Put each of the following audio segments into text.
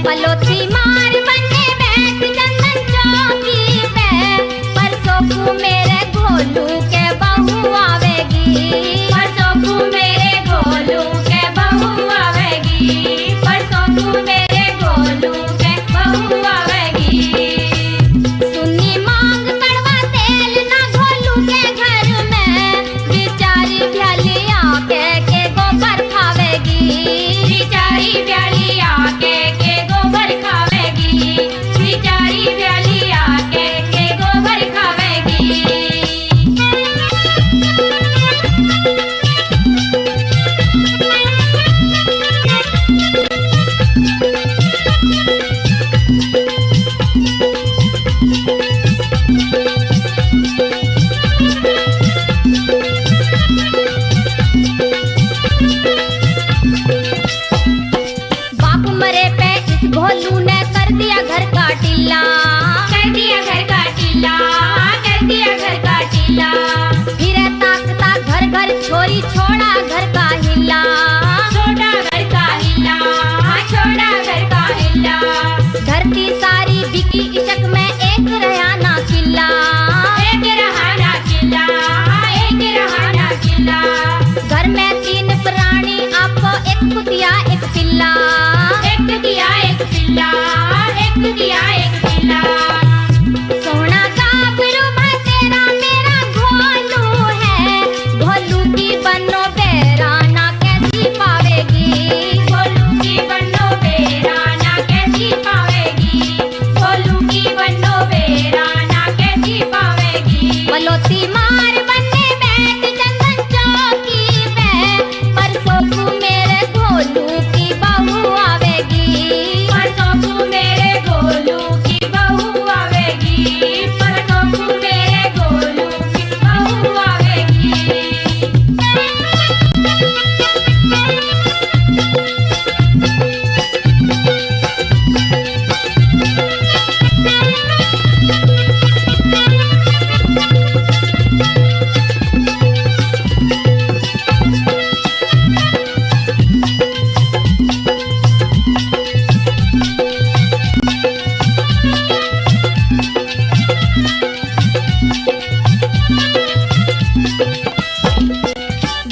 पलोथी मार बने बैठ चंदन चौकी पे, परसों को मेरे गोलू के बहू आवेगी, परसों को मेरे गोलू के बहू आवेगी, परसों को मेरे गोलू के बहू आवेगी। सुनी मांग कड़वा तेल ना गोलू के घर में, बिचारी भ्यालिया के गोबर खावेगी, बिचारी भ्यालिया के गोबर खावेगी, बिचारी भ्यालिया के गोबर खावेगी। बाप मरे पे इस भोलू ने कर दिया घर का टिल्ला, कर दिया घर का टिल्ला, कर दिया घर का टिल्ला। फिर ताकता घर घर छोरी छोड़ा घर का हिल्ला, छोड़ा घर का हिल्ला, छोड़ा घर का हिल्ला। धरती सारी बिकी इशक में एक रहा ना किल्ला, एक रहा ना किल्ला, एक रहा ना किल्ला। घर में 3 प्राणी आपको एक कुतिया एक पिल्ला, एक कुतिया एक पिल्ला, एक कुतिया एक पिल्ला। सोना गाभरू में तेरा मेरा गोलू है, गोलू की बनो बेराना कैसी पावेगी, गोलू की बनो बेराना कैसी पावेगी, गोलू की बनो बेराना कैसी पावेगी। पलोथी मार बने बैठ चंदन चौकी पे, परसों को मेरे गोलू की बहू आवेगी, परसों को मेरे गोलू की बहू आवेगी, परसों को मेरे गोलू की बहू आवेगी।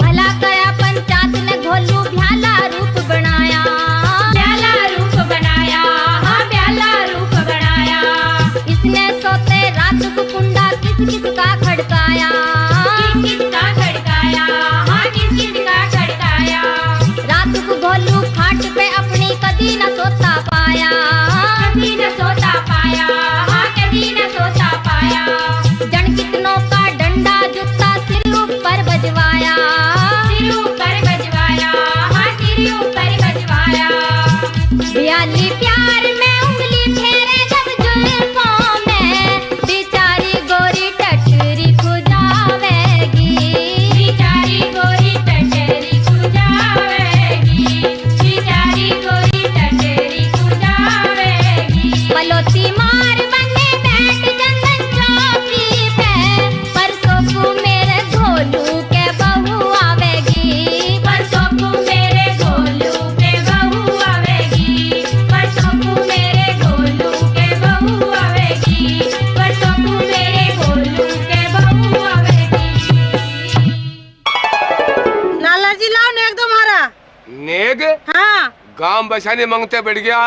भला करा पंचायत ने घोलू भ्याला रूप बनाया, भ्याला रूप बनाया, हाँ भ्याला रूप बनाया। इसने सोते रात को कुंडा किस किस का खड़काया, किस किस का खड़काया, हाँ किस किस का खड़काया। रात को घोलू खाट पे अपनी कदी न सोता पाया, कदी न सोता पाया, हाँ कदी न सोता पाया। जन कितनों का डंडा जूता सिर ऊपर बजवाया, सिर ऊपर बजवाया, हाँ सिर ऊपर बजवाया। भ्याली प्यार में उंगली फेरे जब जुल्फों में, बिचारी गोरी टटरी खुजावेगी, बिचारी गोरी टटरी खुजावेगी, बिचारी गोरी टटरी खुजावेगी। पलोथी मार बने बैठ चंदन चौकी पे, परसों को मेरे गोलू के बहू आवेगी, परसों को मेरे गोलू के बहू आवेगी, परसों को मेरे गोलू के बहू आवेगी, परसों को मेरे गोलू के बहू आवेगी। लाला जी लाओ नेक दो मारा। नेग हाँ गांव बसाने मांगते बैठ गया